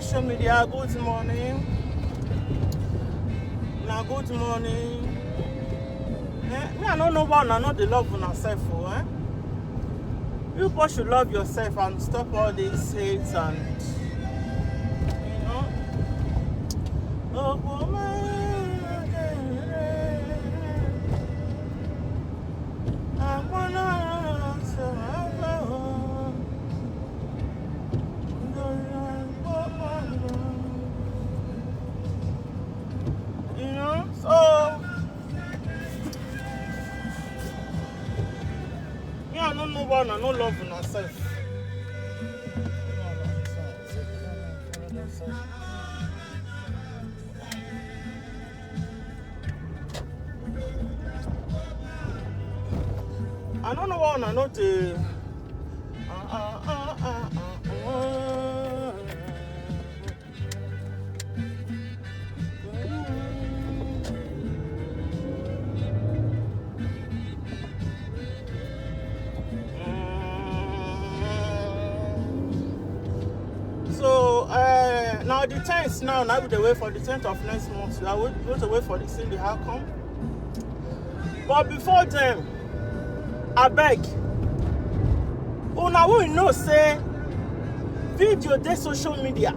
social media. Good morning. Now, good morning. Me, I don't know what I know the love on yourself for. You people should love yourself and stop all these hates and Oh, woman, I wanna survive. So yeah, no one, no love in ourselves. I don't know what I know the. So now the 10th now we wait for the 10th of next month. I will go to wait for the see the outcome. But before then, I beg. Una will know say video dey social media,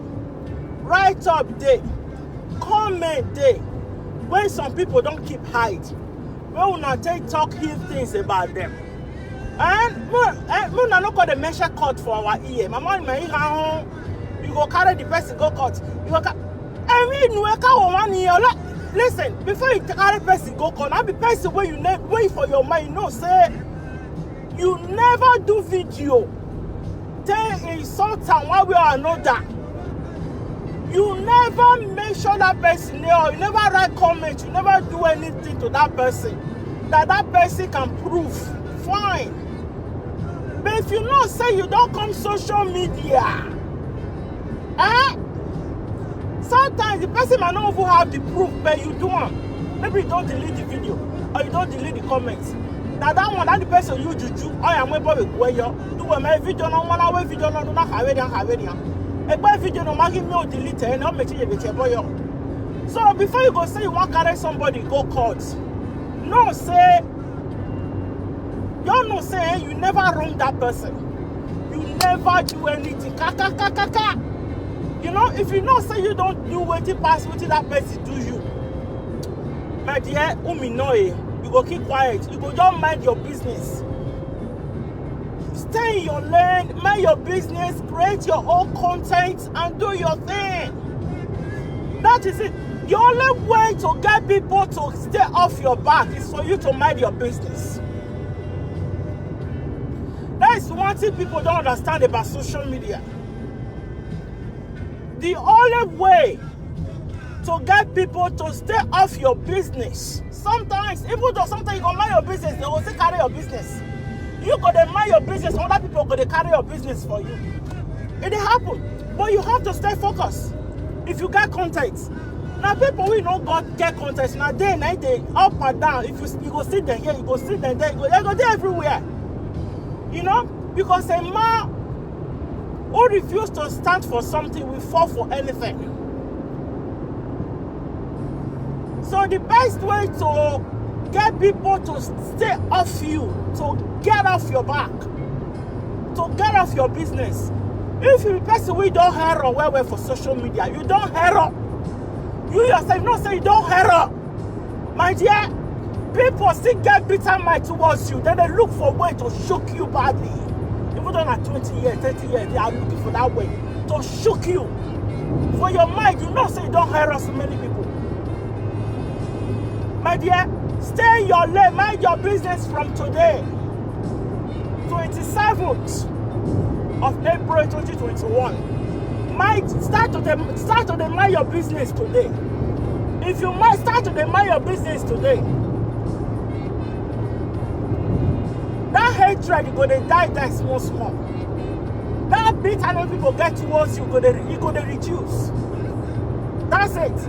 write up day, comment day, when some people don't keep hide, when una take talk hear things about them. And we not got the measure cut for our ear. My mom my ear you go carry the person go cut. You go I mean we can one ear. Listen, before you carry person go cut, now be person where you wait for your mind, you know say you never do video. Tell in something one way or another. You never mention that person there, you never write comment, you never do anything to that person that person can prove. Fine. But if you not say you don't come social media, sometimes the person might not even have the proof, but you do one. Maybe you don't delete the video or you don't delete the comments. Now that one, that the person you juju, I am able to go here. Do a video no one away video no not have it. A boy video no making me delete and not make it with your boy. So before you go say you want to carry somebody go court, no say you no say you never wrong that person. You never do anything. You know, if you know say you don't do what you pass what that person do you. My dear, you go keep quiet. You go just mind your business. Stay in your lane, mind your business, create your own content and do your thing. That is it. The only way to get people to stay off your back is for you to mind your business. That is one thing people don't understand about social media. The only way to get people to stay off your business. Sometimes, even though sometimes you go mind your business, they will still carry your business. You go to mind your business, other people go to carry your business for you. It happen. But you have to stay focused. If you get content. Now people we know God get content. Now day and night, day, up and down. If you go sit there here, you go sit there there, you go there everywhere. You know? Because a man who refuses to stand for something will fall for anything. So the best way to get people to stay off you, to get off your back, to get off your business. If you person we don't hear up well for social media, you don't hear up. You yourself not say you don't hear up. My dear, people still get bitter mind towards you. Then they look for a way to shock you badly. Even though at 20 years, 30 years, they are looking for that way to shock you. For your mind, you not say you don't hear up so many people. My dear, stay in your lane, mind your business from today, 27th of April 2021. Start to mind your business today. If you might start to mind your business today, that hatred you go to die small. That bitterness people get towards you, you go to reduce. That's it.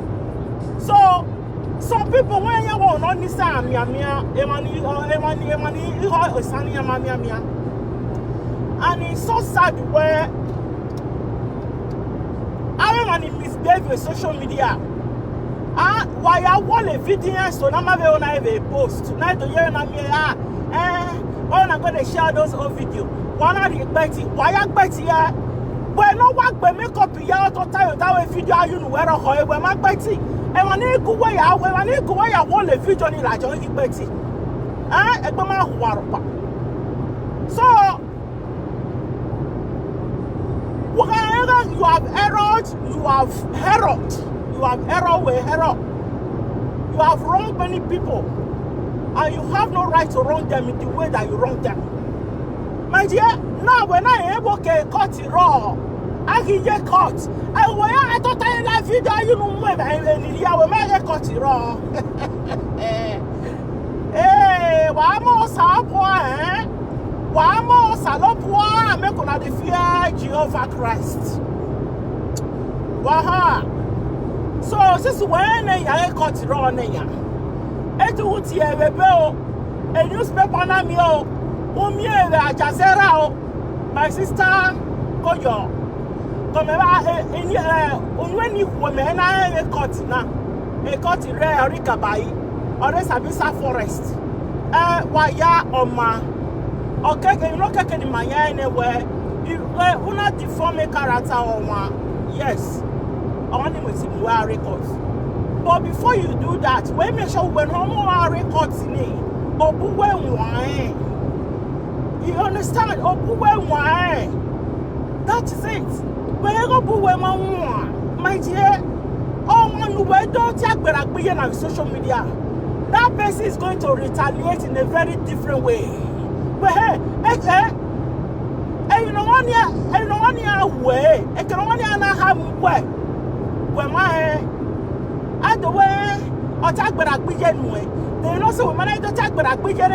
So some people when you want on this time, and it's so sad where I behave social media. Why I want a video so now maybe when I have a post. Now to hear na me when I'm going to share those old video. Why not the Betty? Why are Betty here? When no work by make up here to tell you that video you know where a when my Betty. And when you go away, I want a video in like Johnny Betty. So whatever you have erred, you have herald. You have error with error. You have wronged many people. And you have no right to wrong them in the way that you wrong them. My dear, now when I able to cut it raw, I can get cut. And when I thought I had video, you know, when I cut it raw. Hey, one more salpoa, one more salopoa, make on the fear Jehovah Christ. Waha. So, this is when I cut it raw. It would see a newspaper na me o my sister Koyo come when you women I cut na a cut rare Rikabai or Sabisa forest waya oma okay you look at my anywhere you not deform a character or one yes only with him wear records. But before you do that, when make sure when homo records in it, you understand? That is it. When you go my dear, don't take on social media. That person is going to retaliate in a very different way. But hey, you know one year way, I can only have way. When my the way attack but way. They know so when I attack but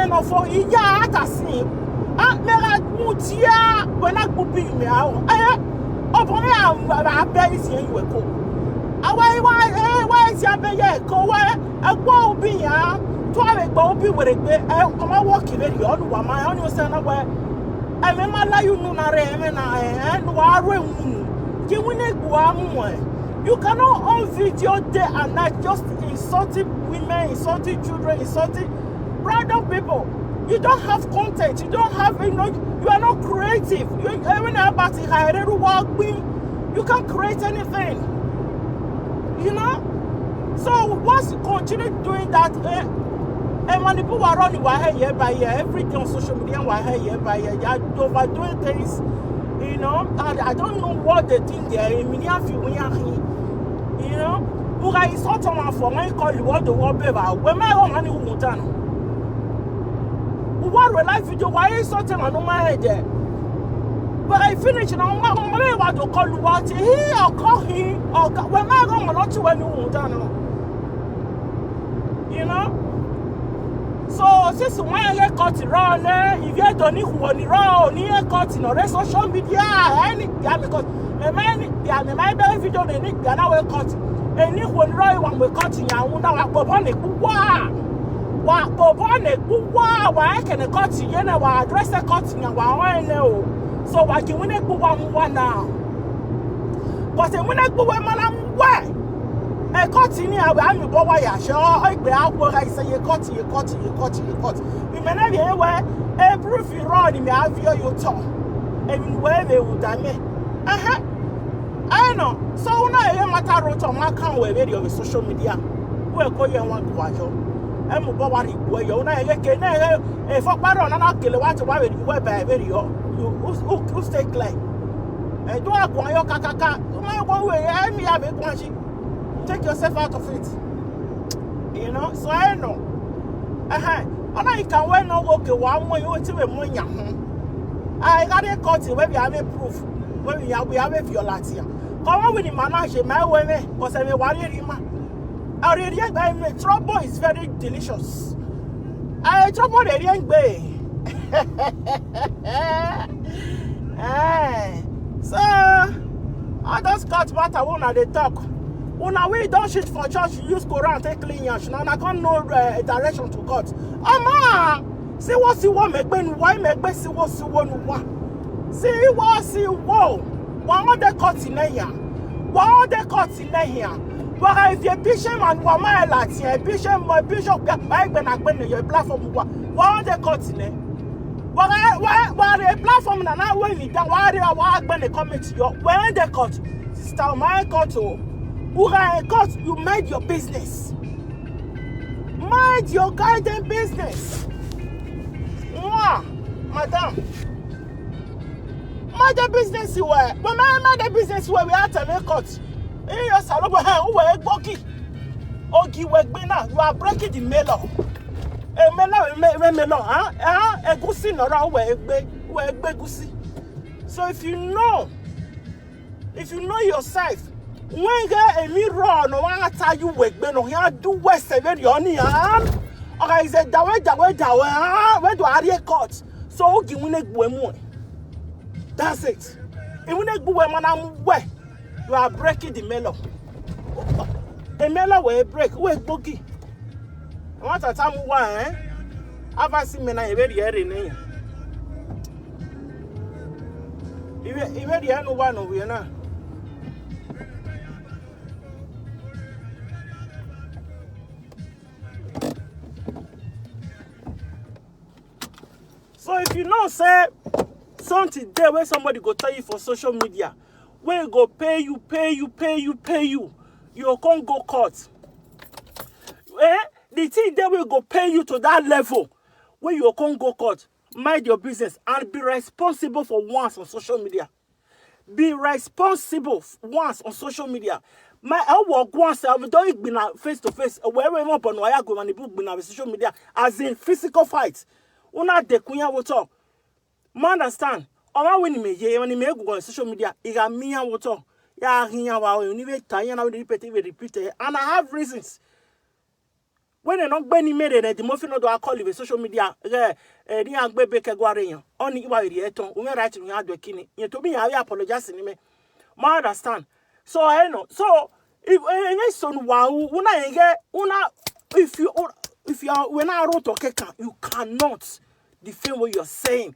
no for ya at a sleep. Mera mutia when I could be me out. Upon me, I bet it's you will go. Why is your baby go away? I won't be ya. 12 won't be with it. Come on, walking very on one my own son away. I remember you know, and war. You will not go away. You cannot on video day and night just insulting women, insulting children, insulting random people. You don't have content. You don't have, you are not creative. You can't create anything. You know? So once you continue doing that, and when people are running year by year, everything on social media year by year, they are overdoing things. You know, I don't know what they think they are in. You know, who I saw someone for my call you want the world baby. When my own money won't done. What will I video? Why is something on my head? But I finish and I'm going to call you what he or call him or when my own not to when you won't done. You know? So, since when I get caught around, if you don't need one around, near caught in a social media, because the man, they are the my video, they need the other way caught. And if one right one will cut in your own, why can a cut in your address a cut in your one? So, I can win a one now. But when I go where? I cut in here, I'm a boy. I say, you cut. You may not be aware, a proof you run in your tongue. And where they would die. I know. So now I am at a road on my account where video with social media. Where call you one quajo. I'm a boy where you know, if a baron and I'll kill what you wear by video. You stay clear. And do I go your caca? Do my way, I may have a quanchi. Take yourself out of it. You know, so I know. And I can wear no okay one way you to a money. I got a cut where we have a proof. Where we have a violatia. Come on with the manage my way, because I'm a warrior. I really buy me trouble is very delicious. I trouble the young bay. So I just got what I want at the talk. When we don't shit for church, you use Quran, take clean yash. Now I can't know direction to God. See what you want, make Ben, why make Ben see what you want. See what you want. One of the cuts in a year. What they cut in here? Why if you're patient and one mile at here, patient, my bishop got back when I went to your platform. Why they cut in there? Why the platform and I when you down? Why they are when they come to you? When they cut, sister, my cut, who I cut, you made your business. Mind your goddamn business. Mwah, madam. Mind the business you were. When I mind the business where we are to make cut. In your salon, who are walking. Ogi Wegbina, you are breaking the melon. A melon, huh? A goosey no ra where goosey. So if you know yourself, when get a mirror, no one tell you Wegbino, you do West 7 yoni, or is it dawe, where do I cut? So give me a that's it. If we go you are breaking the melon. The melon will break. Wait, boogie. What a time one, I've seen men I very early. You ready? I know one of you now. So if you know, say something there where somebody go tell you for social media, where go pay you, you can't go court. The thing there will go pay you to that level where you can't go court. Mind your business and be responsible for once on social media. Be responsible once on social media. I work once, I don't be face to face. Wherever I'm up on why I go and book be social media as in physical fights. Una de kunya woto. Man understand? Owa when me ye when me go on social media, iga miya woto. Ya hinya wa you need tanya na we repeat it. And I have reasons. When they not beni made it, the mofin no do I call you social media. Ni agbe beke gware oni iwa iri eton. We right to ya do kini. Ye to me I apologize ni me. Man understand? So I know. So if any son wa una if you are when I wrote okay, you cannot defend what you're saying.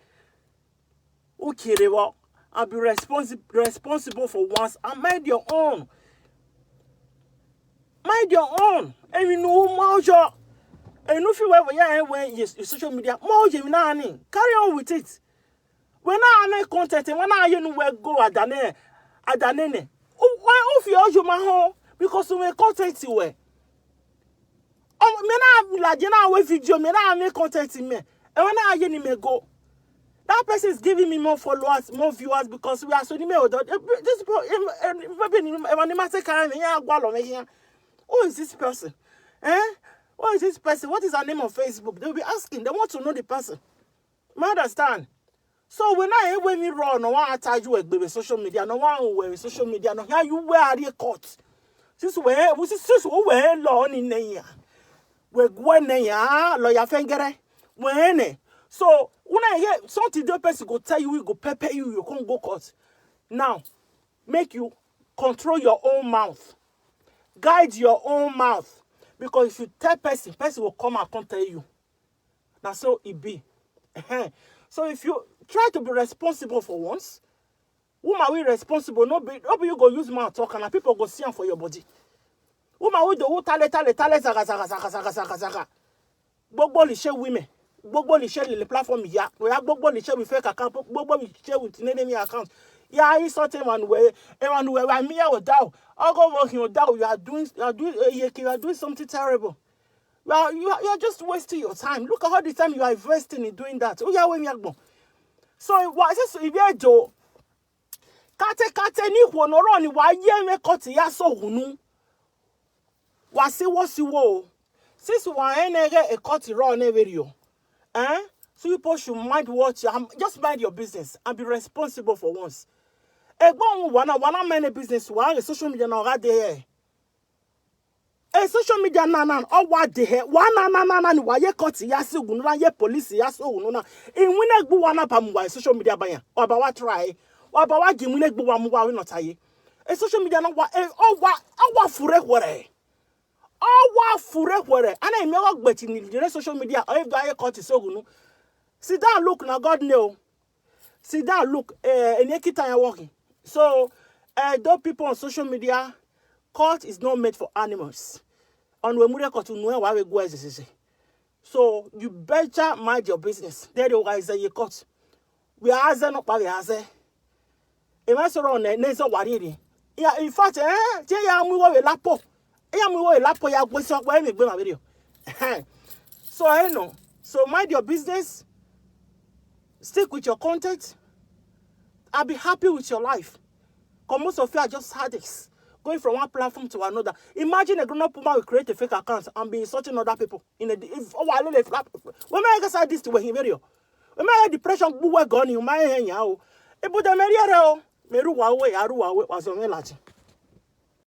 Okay, I'll be responsible for once and mind your own. Mind your own. And you know, Mojo. And if you ever when your social media, Mojo, carry on with it. When I make content and when I know go at Danene. Why if you also my home? Because we make content you way. Oh, me na like na video, me na make content in me. And when I me go. That person is giving me more followers, more viewers because we are so email. This who is this person? Who is this person? What is her name on Facebook? They'll be asking. They want to know the person. You understand? So when you run, no one attach you with social media, no one will social media, no how you wear the court. This way, where law in there. We're going there, lawyer fengere. When so when I hear something the person go tell you, we go pepper you, you can't go court. Now, make you control your own mouth. Guide your own mouth. Because if you tell person will come and come tell you. Now so it be. So if you try to be responsible for once, woman we responsible, nobody you go use mouth talk and people go see them for your body. Woman we do tale zaga. Gbogbo li share women. Gbogbo li share the platform ya. We have gbogbo li share with fake account. Gbogbo li share with enemy account. Yeah, he saw one way. I mean, I doubt. I'll go working without. You are doing something terrible. Well, you are just wasting your time. Look at how the time you are investing in doing that. Oh yeah, when you go. So what is this? If you do, kate ni honoro ni wa ye me koti ya so hunu. Wasi wo. Since wa enege e koti ro na video. So people should mind what you just mind your business and be responsible for once. One many business one social media na already here. Social media na what the here. One na wa ye koti ya si gunu na ye police ya so gunu na. In wina gbu wana pa mu social media ba yan. Or ba wa try. Or ba wa gi wina gbu wa mu wa we not aye. Social media na wa wa fure kwere. Wa fure kwere. Ana me wa gbeti ni the social media or if do aye koti so gunu. Sit down look na God know. Sit down look any kita ya working. So Though people on social media, court is not made for animals. On we mure court no why we go as so you better mind your business. There the guys say you court. We are as no pa we as. E ma so ron na so wari. Yeah, in fact, je ya mu wo we lapo. Ya mu wo we lapo ya gbe so pa me gbe ma video. So I know. So mind your business. Stick with your content. I'll be happy with your life. Because most of you are just addicts. Going from one platform to another. Imagine a grown-up woman will create a fake account and be insulting other people. When I say this to him, when I depression, we were gone. You might hang out. It put a meru wa was on